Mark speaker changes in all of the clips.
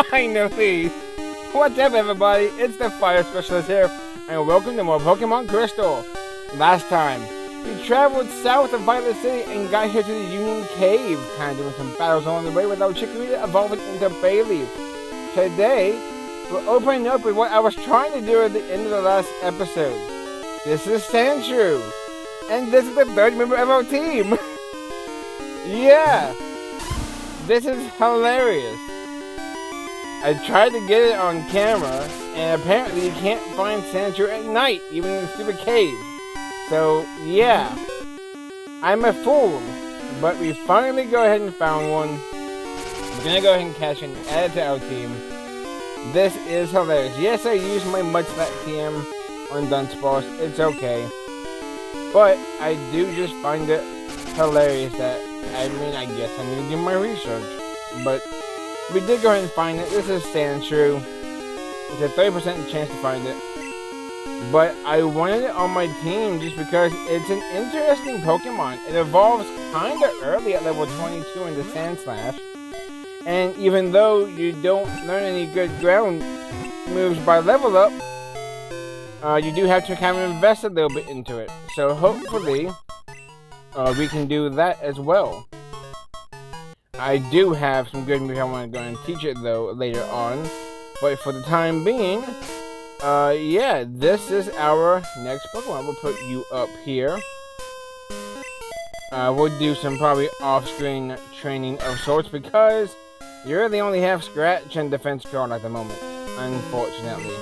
Speaker 1: Finally! What's up, everybody? It's the Fire Specialist here, and welcome to more Pokemon Crystal. Last time, we traveled south of Violet City and got here to the Union Cave, kind of doing some battles along the way without Chikorita evolving into Bayleaf. Today, we're opening up with what I was trying to do at the end of the last episode. This is Sandshrew, and this is the third member of our team. Yeah, this is hilarious. I tried to get it on camera, and apparently you can't find Sandshrew at night, even in the stupid cave. So, yeah. I'm a fool, but we finally go ahead and found one. We're gonna go ahead and catch it and add it to our team. This is hilarious. Yes, I used my Mudslap TM on Dunsparce. It's okay. But I do just find it hilarious that, I guess I need to do my research. But we did go ahead and find it. This is Sandshrew. It's a 30% chance to find it. But I wanted it on my team just because it's an interesting Pokemon. It evolves kinda early at level 22 into Sandslash. And even though you don't learn any good ground moves by level up, you do have to kind of invest a little bit into it. So hopefully, we can do that as well. I do have some good moves I want to go and teach it though later on. But for the time being, yeah, this is our next Pokemon. We'll put you up here. We'll do some probably off-screen training of sorts because you really only have Scratch and Defense Guard at the moment, unfortunately.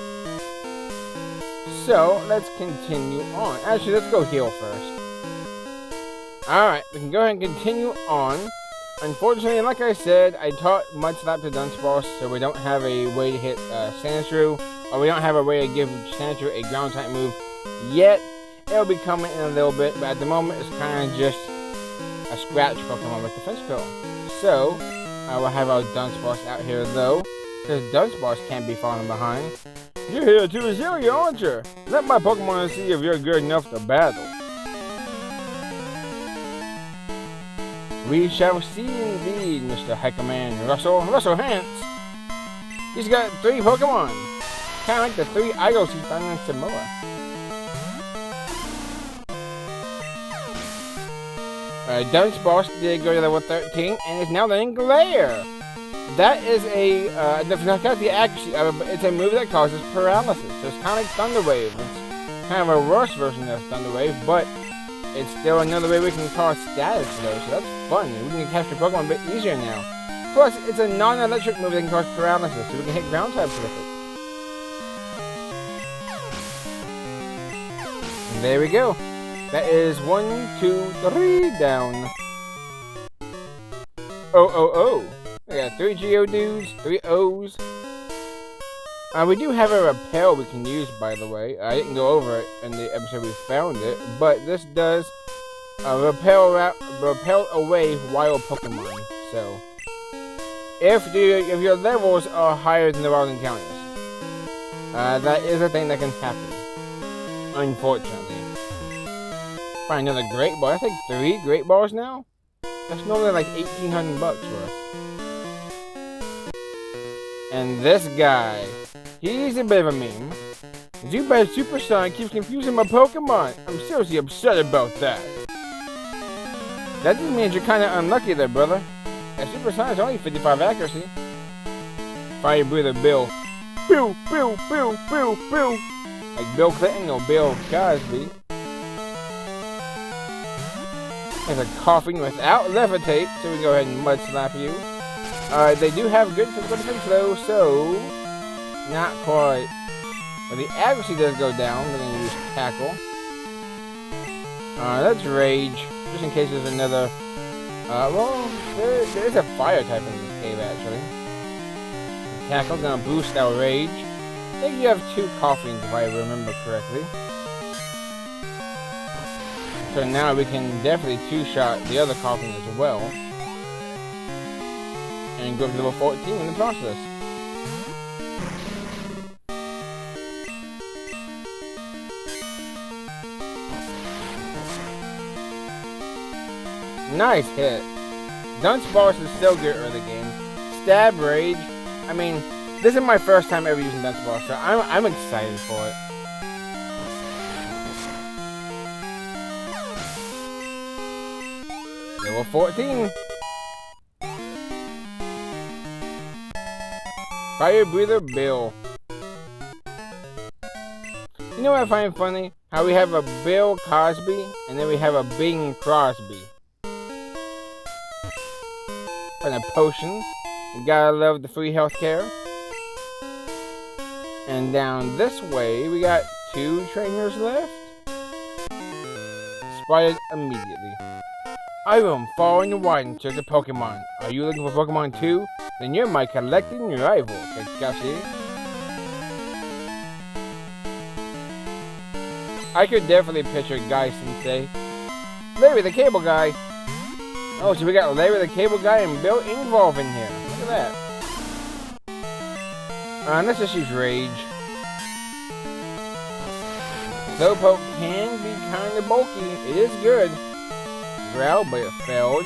Speaker 1: So, let's continue on. Actually, let's go heal first. Alright, we can go ahead and continue on. Unfortunately, like I said, I taught Mudslap to Dunsparce, so we don't have a way to hit Sandshrew, or we don't have a way to give Sandshrew a ground type move yet. It'll be coming in a little bit, but at the moment, it's kind of just a Scratch Pokemon with Defense Curl. So, I will have our Dunsparce out here though, because Dunsparce can't be falling behind. You're here to resilient, aren't you? Let my Pokemon see if you're good enough to battle. We shall see indeed, Mr. Hackerman Russell Hance. He's got 3 Pokemon. Kind of like the 3 idols he found in Samoa. Dunsparce did go to level 13 and is now learning Glare. That is a, I forgot the accuracy of it, but it's a move that causes paralysis. So it's kind of like Thunder Wave. It's kind of a worse version of Thunder Wave, but it's still another way we can cause status though, so that's fun. We can capture Pokemon a bit easier now. Plus, it's a non-electric move that can cause paralysis, so we can hit ground types with it. And there we go. That is 1, 2, 3 down. Oh. We got 3 Geodudes, 3 O's. We do have a repel we can use, by the way. I didn't go over it in the episode we found it, but this does repel away wild Pokemon. So, if your levels are higher than the wild encounters, that is a thing that can happen. Unfortunately. Find another Great Ball. I think 3 Great Balls now. That's normally like $1,800 worth. And this guy, he's a bit of a meme. Zubat Supersonic keeps confusing my Pokemon. I'm seriously upset about that. That just means you're kind of unlucky there, brother. And Supersonic's only 55 accuracy. Fire Breather Bill. Bill. Like Bill Clinton or Bill Cosby. There's a coughing without Levitate, so we can go ahead and Mudslap you. They do have good physical defense though, so not quite. But the accuracy does go down. We're going to use Tackle. Let's Rage, just in case there's another. Well, there is a fire type in this cave actually. Tackle's going to boost our Rage. I think you have 2 Coughings if I remember correctly. So now we can definitely 2-shot the other Coughing as well. And go to level 14 in the process. Nice hit. Dunsparce is still good early game. Stab Rage. I mean, this is my first time ever using Dunce Ball, so I'm excited for it. Level 14. Fire Breather Bill. You know what I find funny? How we have a Bill Cosby and then we have a Bing Crosby. And a potions. You gotta love the free healthcare. And down this way, we got 2 trainers left. Spotted immediately. I roam far and wide in search of Pokemon. Are you looking for Pokemon too? Then you're my collecting rival, Kakashi. I could definitely picture Guy Sensei. Larry the Cable Guy. Oh, so we got Larry the Cable Guy and Bill Ingolf in here. Look at that. Let's just use Rage. Slowpoke can be kind of bulky. It is good. Growl, but it failed.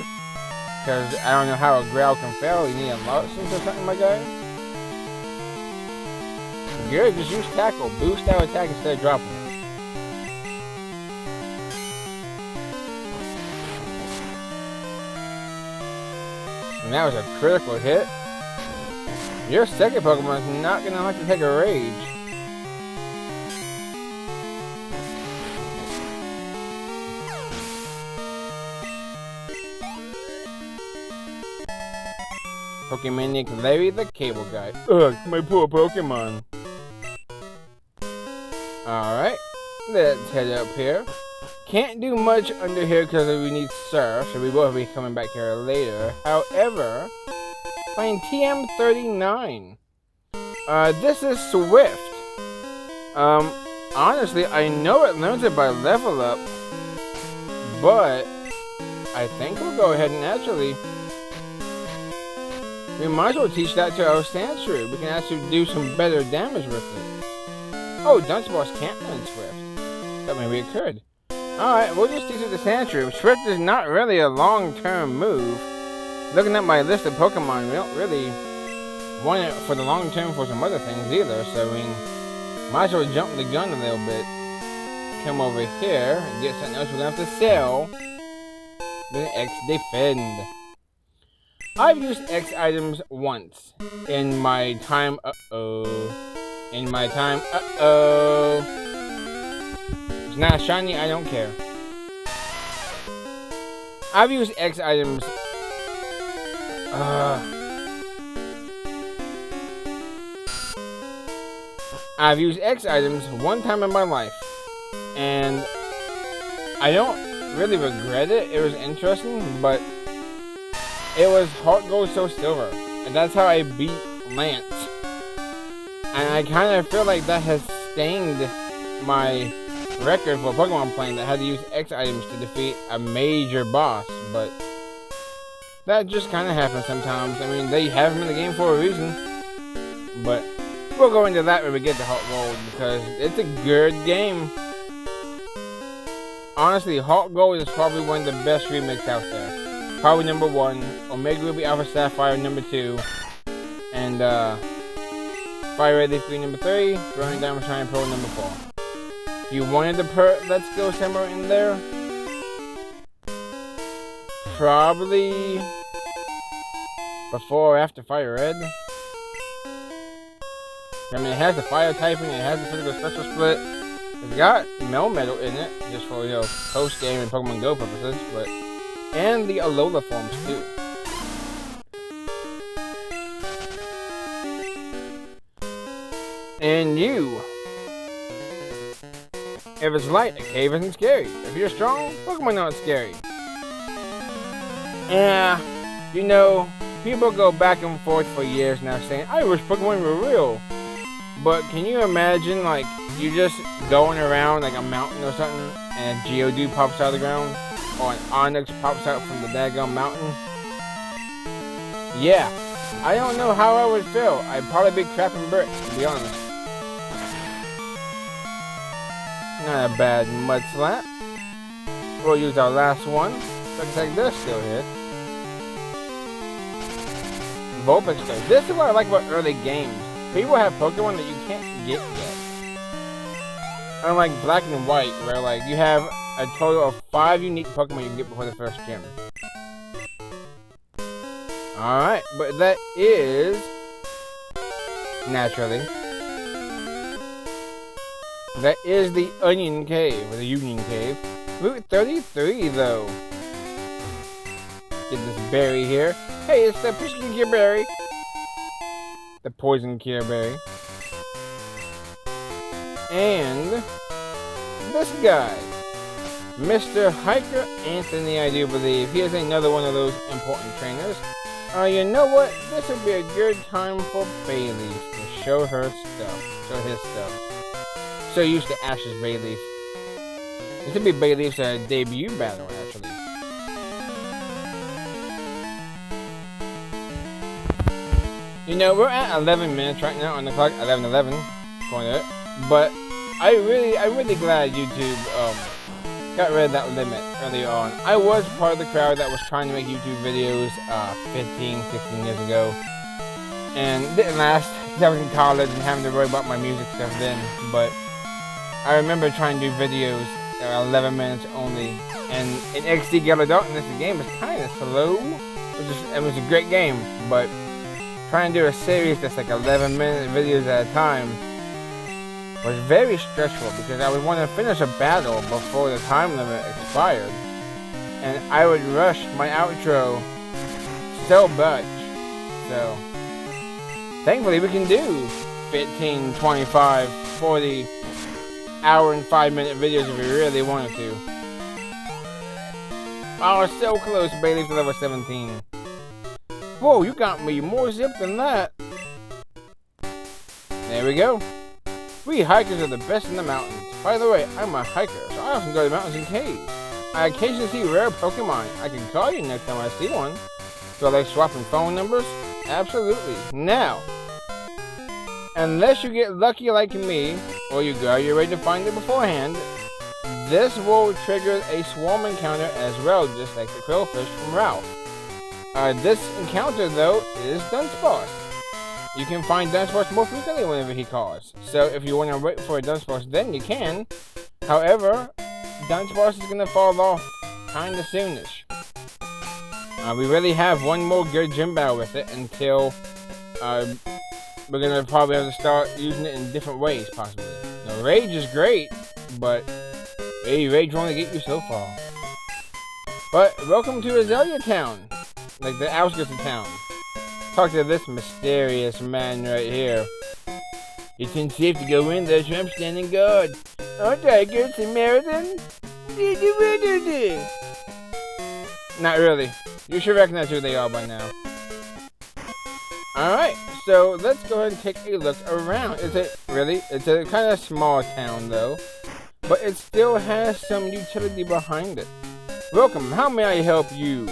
Speaker 1: Because I don't know how a Growl can fail. You need a Larsen's or something, my guy. Good, just use Tackle. Boost our attack instead of dropping it. And that was a critical hit. Your second Pokemon is not going to like to take a Rage. Pokemaniac Larry the Cable Guy. Ugh, my poor Pokemon. Alright, let's head up here. Can't do much under here because we need Surf, so we will be coming back here later. However, find TM39. This is Swift. Honestly, I know it learns it by level up, but I think we'll go ahead and actually, we might as well teach that to our Sandshrew. We can actually do some better damage with it. Oh, Dunce Balls can't learn Swift. Thought maybe it could. Alright, we'll just teach it to Sandshrew. Swift is not really a long-term move. Looking at my list of Pokemon, we don't really want it for the long term for some other things either, so we might as well jump the gun a little bit. Come over here and get something else we're going to have to sell. Then X Defend. I've used X items once in my time, It's not shiny, I don't care. I've used X items, I've used X items one time in my life, and I don't really regret it. It was interesting, but it was Heart Gold Soul Silver, and that's how I beat Lance. And I kind of feel like that has stained my record for Pokemon playing that had to use X items to defeat a major boss, but that just kind of happens sometimes. I mean, they have them in the game for a reason, but we'll go into that when we get to Hot Gold, because it's a good game. Honestly, Hot Gold is probably one of the best remakes out there. Probably number 1, Omega Ruby Alpha Sapphire number 2, and Fire Red Leaf Green number 3, Burning Diamond Shine Pearl number 4. You wanted to put Let's Go somewhere in there? Probably before or after Fire Red. I mean, it has the fire typing, it has the physical special split. It's got Melmetal in it, just for, you know, post-game and Pokemon Go purposes, but and the Alola forms too. And you. If it's light, a cave isn't scary. If you're strong, Pokemon not scary. Yeah, you know, people go back and forth for years now saying, I wish Pokemon were real. But can you imagine, like, you just going around like a mountain or something, and a Geodude pops out of the ground? Or an Onyx pops out from the daggone mountain? Yeah, I don't know how I would feel. I'd probably be crapping bricks, to be honest. Not a bad Mud Slap. We'll use our last one. Looks like this still hit. Vulpix though. This is what I like about early games. People have Pokemon that you can't get yet. Unlike Black and White, where like you have a total of 5 unique Pokemon you can get before the first gym. Alright, but that is... naturally. That is the Onion Cave, or the Union Cave. Route 33, though. Get this berry here. Hey, it's the Piston Cure Berry. The Poison Cure Berry. And... this guy. Mr. Hiker Anthony, I do believe. He is another one of those important trainers. You know what? This would be a good time for Bayleaf to show her stuff. Show his stuff. So used to Ash's Bayleaf. This would be Bayleaf's debut battle, actually. You know, we're at 11 minutes right now on the clock, 11:11, according to it. But I'm really glad YouTube got rid of that limit early on. I was part of the crowd that was trying to make YouTube videos 15, 16 years ago. And it didn't last. I was in college and having to worry about my music stuff then. But I remember trying to do videos that were 11 minutes only. And in XD Ghetto Darkness, the game was kind of slow. It was a great game, but trying to do a series that's like 11-minute videos at a time was very stressful because I would want to finish a battle before the time limit expired, and I would rush my outro so much. So thankfully we can do 15, 25, 40 hour and 5-minute videos if we really wanted to. Oh, so close, Bayleaf, to level 17. Whoa, you got me more zip than that. There we go. We hikers are the best in the mountains. By the way, I'm a hiker, so I often go to mountains and caves. I occasionally see rare Pokemon. I can call you next time I see one. So like swapping phone numbers? Absolutely. Now, unless you get lucky like me, or you got your ready to find it beforehand, this will trigger a swarm encounter as well, just like the Quillfish from Ralph. This encounter, though, is Dunsparce. You can find Dunsparce more frequently whenever he calls. So if you want to wait for a Dunsparce, then you can. However, Dunsparce is going to fall off kinda soonish. We really have one more good gym battle with it until we're going to probably have to start using it in different ways, possibly. Now, Rage is great, but Rage will only get you so far. But welcome to Azalea Town, like the outskirts of town. Talk to this mysterious man right here. It's unsafe to go in there, so I'm standing guard. Aren't I a good Samaritan? Not really. You should recognize who they are by now. Alright, so let's go ahead and take a look around. It's a kind of small town though, but it still has some utility behind it. Welcome, how may I help you?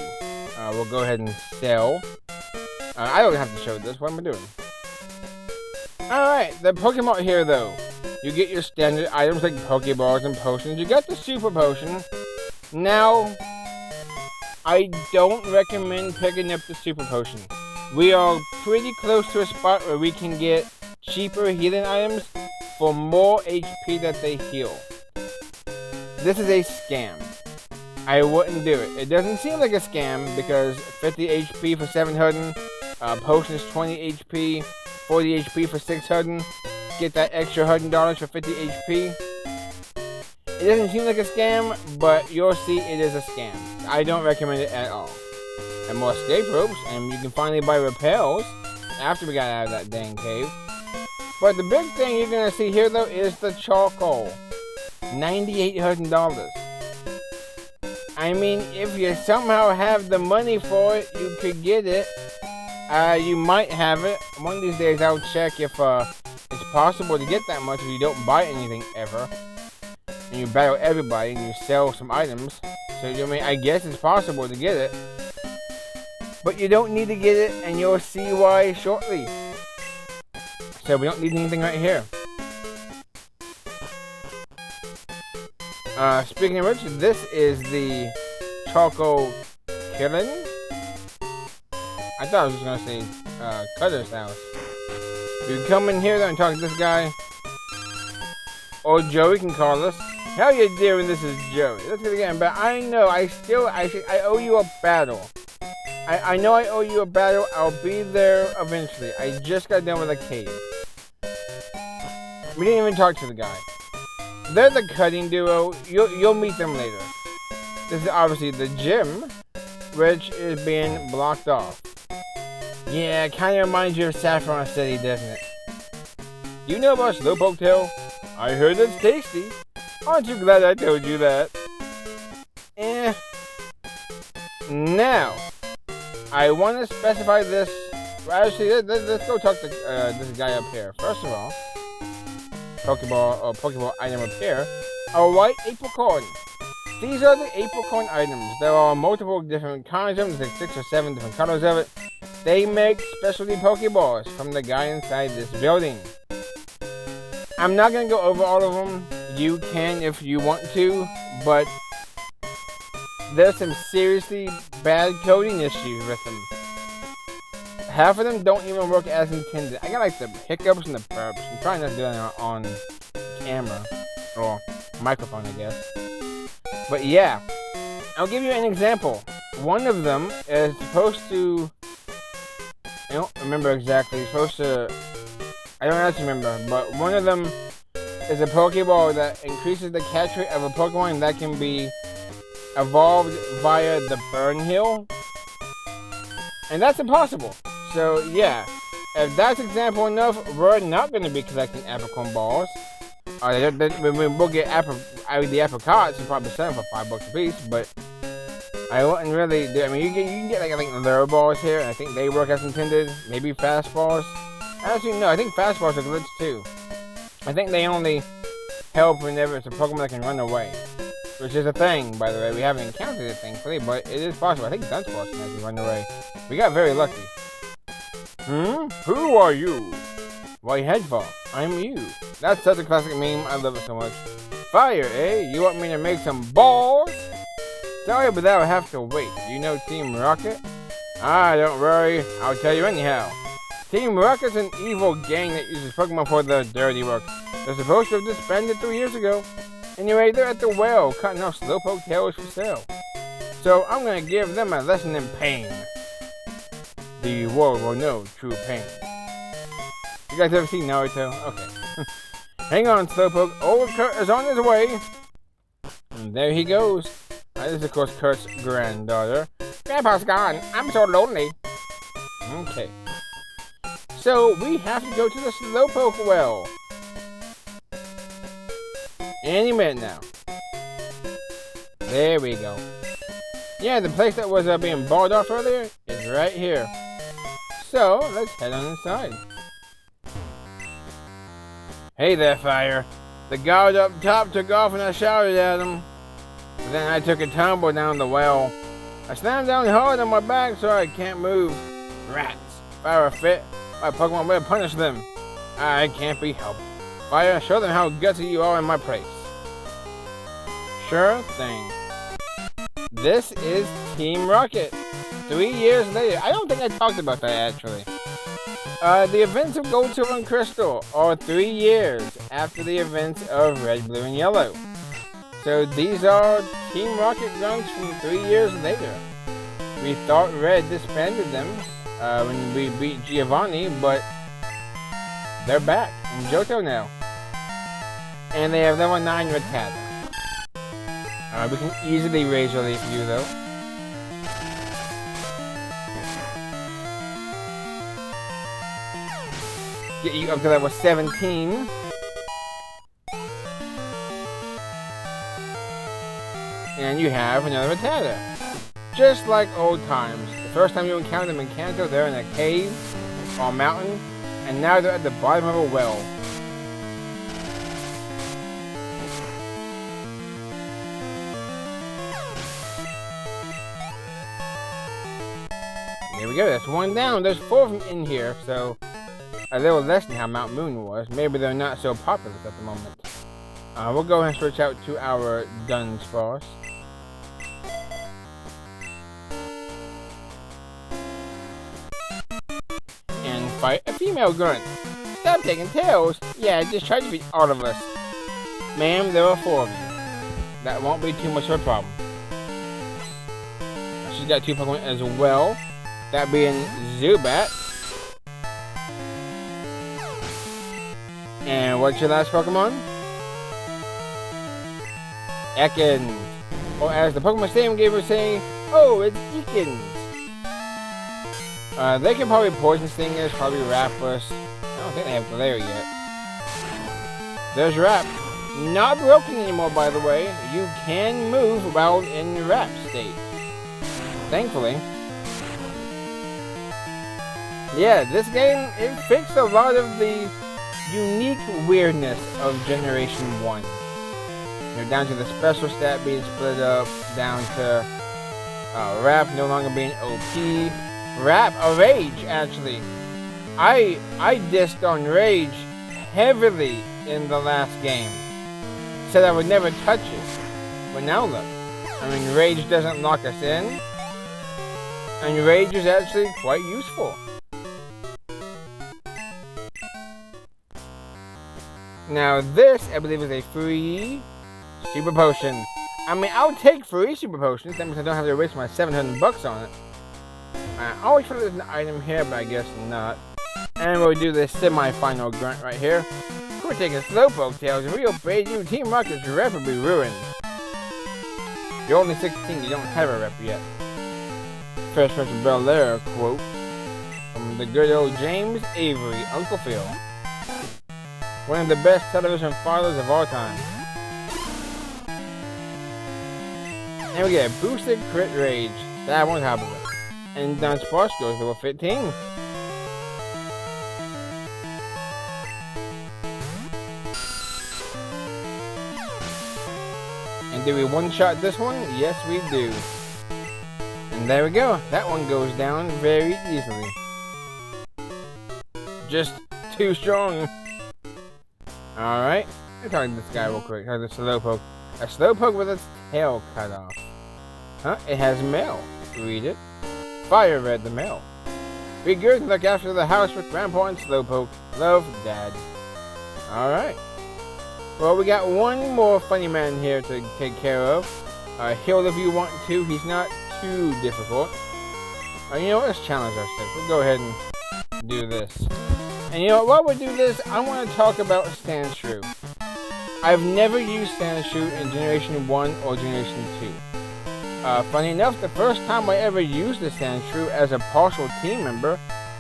Speaker 1: We'll go ahead and sell. I don't have to show this, what am I doing? Alright, the Pokemon here though. You get your standard items like Pokeballs and potions. You got the Super Potion. Now, I don't recommend picking up the Super Potion. We are pretty close to a spot where we can get cheaper healing items for more HP that they heal. This is a scam. I wouldn't do it. It doesn't seem like a scam because 50 HP for 700, potions 20 HP, 40 HP for 600, get that extra $100 for 50 HP. It doesn't seem like a scam, but you'll see it is a scam. I don't recommend it at all. And more escape ropes, and you can finally buy repels after we got out of that dang cave. But the big thing you're gonna see here though is the charcoal. $9,800. I mean, if you somehow have the money for it, you could get it. You might have it. One of these days I'll check if it's possible to get that much if you don't buy anything ever. And you battle everybody and you sell some items. So I mean, I guess it's possible to get it. But you don't need to get it, and you'll see why shortly. So we don't need anything right here. Speaking of which, this is the Choco Killing. I thought I was just gonna say Cutter's house. You come in here though and talk to this guy. Or Joey can call us. How you doing? This is Joey. Let's get again, but I know I owe you a battle. I know I owe you a battle. I'll be there eventually. I just got done with a cave. We didn't even talk to the guy. They're the cutting duo. You'll meet them later. This is obviously the gym, which is being blocked off. Yeah, it kind of reminds you of Saffron City, doesn't it? You know about Slowpoke Tail? I heard it's tasty. Aren't you glad I told you that? Now, I want to specify this. Well, actually, let's go talk to this guy up here. First of all, Pokeball item up here. A white apricorn. These are the apricorn items. There are multiple different kinds of them. There's like 6 or 7 different colors of it. They make specialty Pokeballs from the guy inside this building. I'm not going to go over all of them. You can if you want to, but there's some seriously bad coding issues with them. Half of them don't even work as intended. I got like the hiccups and the burps. I'm trying not to do that on camera. Or microphone, I guess. But yeah, I'll give you an example. One of them is supposed to... I don't remember exactly. It's supposed to... I don't actually remember, but one of them is a Pokeball that increases the catch rate of a Pokemon that can be evolved via the Burn Hill. And that's impossible. So yeah, if that's example enough, we're not going to be collecting Apricorn balls. We'll get the apricots and probably sell them for $5 a piece, but I wouldn't really do. I mean, you can get like I think lure balls here, and I think they work as intended. Maybe fast balls. Actually, no, I think fast balls are glitched too. I think they only help whenever it's a Pokemon that can run away, which is a thing, by the way. We haven't encountered it, thankfully, but it is possible. I think Dunsparce can actually run away. We got very lucky. Who are you? Why, Headball, I'm you. That's such a classic meme. I love it so much. Fire, eh? You want me to make some balls? Sorry, but that'll have to wait. You know Team Rocket? Don't worry. I'll tell you anyhow. Team Rocket's an evil gang that uses Pokemon for their dirty work. They're supposed to have disbanded 3 years ago. Anyway, they're at the well, cutting off Slowpoke tails for sale. So I'm gonna give them a lesson in pain. The world will know true pain. You guys ever seen Naruto? Okay. Hang on, Slowpoke. Old Kurt is on his way. And there he goes. This is, of course, Kurt's granddaughter. Grandpa's gone. I'm so lonely. Okay. So, we have to go to the Slowpoke well. Any minute now. There we go. Yeah, the place that was being barred off earlier is right here. So, let's head on inside. Hey there, Fire. The guard up top took off and I shouted at him. But then I took a tumble down the well. I slammed down hard on my back so I can't move. Rats. If I were fit, my Pokemon would have punished them. I can't be helped. Fire, show them how gutsy you are in my place. Sure thing. This is Team Rocket. 3 years later. I don't think I talked about that actually. The events of Gold, Silver, and Crystal are 3 years after the events of Red, Blue, and Yellow. So these are Team Rocket grunts from 3 years later. We thought Red disbanded them when we beat Giovanni, but they're back in Johto now. And they have level 9 Rattata. We can easily Razor Leaf you though. Get you up to level 17. And you have another Rattata. Just like old times. The first time you encounter them in Kanto, they're in a cave or mountain, and now they're at the bottom of a well. There we go, that's one down. There's 4 of them in here, so a little less than how Mount Moon was. Maybe they're not so popular at the moment. We'll go ahead and switch out to our Dunsparce. fight a female grunt. Stop taking tails. Yeah, just try to beat all of us. Ma'am, there are 4 of you. That won't be too much of a problem. She's got 2 Pokemon as well. That being Zubat. And what's your last Pokemon? Ekans. Or as the Pokemon Stadium gave us saying, oh, it's Ekans. They can probably Poison Stingers, probably Rapus. I don't think they have Glare yet. There's Rap. Not broken anymore, by the way. You can move while in Rap state. Thankfully. Yeah, this game, it fixed a lot of the unique weirdness of Generation 1. You're down to the special stat being split up, down to Rap no longer being OP. Rap, a Rage, actually. I dissed on Rage heavily in the last game. Said I would never touch it. But now look. I mean, Rage doesn't lock us in. And Rage is actually quite useful. Now this, I believe, is a free Super Potion. I mean, I'll take free Super Potions. That means I don't have to waste my $700 on it. I always thought there's an item here, but I guess not. And we'll do this semi-final grunt right here. We're taking Slowpoke Tails. If we obey you, Team Rocket's rep will be ruined. You're only 16, you don't have a rep yet. First Prince of Bel-Air quote from the good old James Avery, Uncle Phil. One of the best television fathers of all time. And we get a boosted crit rage. That won't happen with. And Dunsparce goes to level 15. And do we one-shot this one? Yes, we do. And there we go. That one goes down very easily. Just too strong. Alright. Let's talk to this guy real quick. Talk to Slowpoke. A Slowpoke with its tail cut off. Huh? It has mail. Read it. Fire read the mail. Be good and look after the house with Grandpa and Slowpoke. Love, Dad. Alright. Well, we got one more funny man here to take care of. Heal if you want to. He's not too difficult. You know what? Let's challenge ourselves. We'll go ahead and do this. And you know what? While we do this, I want to talk about Sandshrew. I've never used Sandshrew in Generation 1 or Generation 2. Funny enough, the first time I ever used the Sandshrew as a partial team member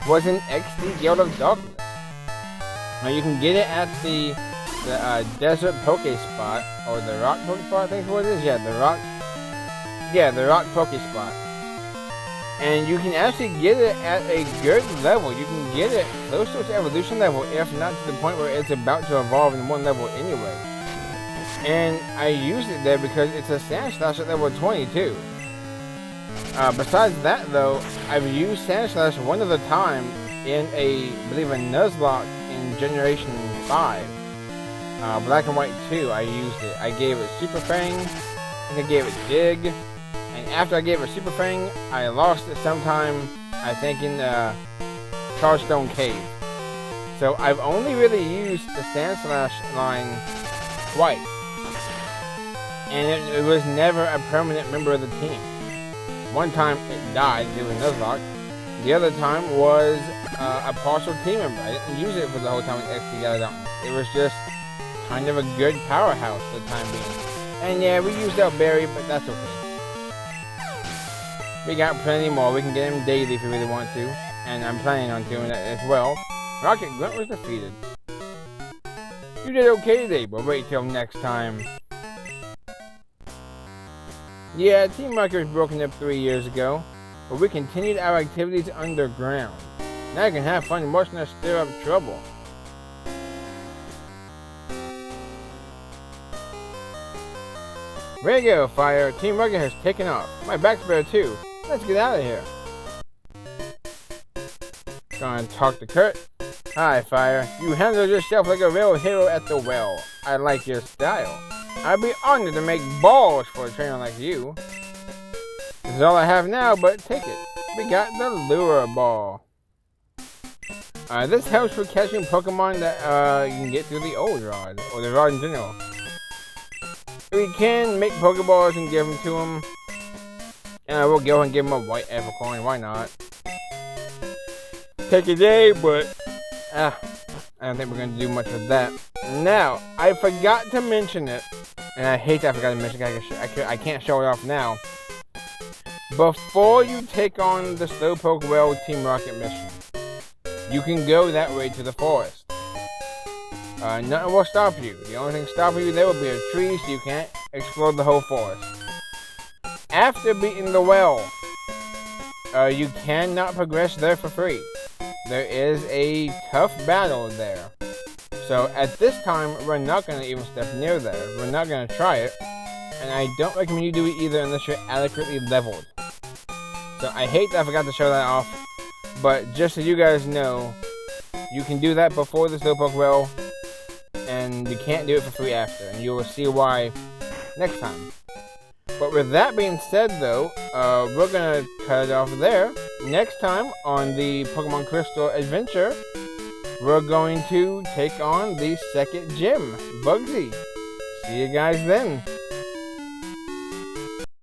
Speaker 1: was in XD Gale of Darkness. Now you can get it at the Desert Poke Spot, or the Rock Poke Spot, I think is what it is. Yeah, the Rock Poke Spot. And you can actually get it at a good level. You can get it close to its evolution level, if not to the point where it's about to evolve in one level anyway. And I used it there because it's a Sandslash at level 22. Besides that though, I've used Sandslash one other time in I believe a Nuzlocke in Generation 5. Black and White 2, I used it. I gave it Super Fang, I gave it Dig, and after I gave it Super Fang, I lost it sometime, I think in Charstone Cave. So I've only really used the Sandslash line twice. And it was never a permanent member of the team. One time it died, it was Nuzlocke. The other time was a partial team member. I didn't use it for the whole time with XD Gale of Darkness. It was just kind of a good powerhouse for the time being. And yeah, we used out Barry, but that's okay. We got plenty more. We can get him daily if we really want to. And I'm planning on doing that as well. Rocket Grunt was defeated. You did okay today, but wait till next time. Yeah, Team Rocket was broken up 3 years ago, but we continued our activities underground. Now you can have fun watching us stir up trouble. Way to go, Fire. Team Rocket has taken off. My back's better too. Let's get out of here. Gonna talk to Kurt. Hi, Fire. You handled yourself like a real hero at the well. I like your style. I'd be honored to make balls for a trainer like you. This is all I have now, but take it. We got the Lure Ball. This helps with catching Pokemon that you can get through the old rod, or the rod in general. We can make Pokeballs and give them to him. And I will go and give him a white Evercoin, why not? Take a day, but I don't think we're going to do much with that. Now, I forgot to mention it, and I hate that I forgot to mention it. I can't show it off now. Before you take on the Slowpoke Well Team Rocket mission, you can go that way to the forest. Nothing will stop you. The only thing stopping you there will be a tree, so you can't explore the whole forest. After beating the well, you cannot progress there for free. There is a tough battle there. So at this time, we're not going to even step near there. We're not going to try it. And I don't recommend you do it either unless you're adequately leveled. So I hate that I forgot to show that off. But just so you guys know, you can do that before the Slowpoke Well. And you can't do it for free after. And you will see why next time. But with that being said though, we're going to cut it off there. Next time on the Pokemon Crystal adventure, we're going to take on the second gym, Bugsy. See you guys then.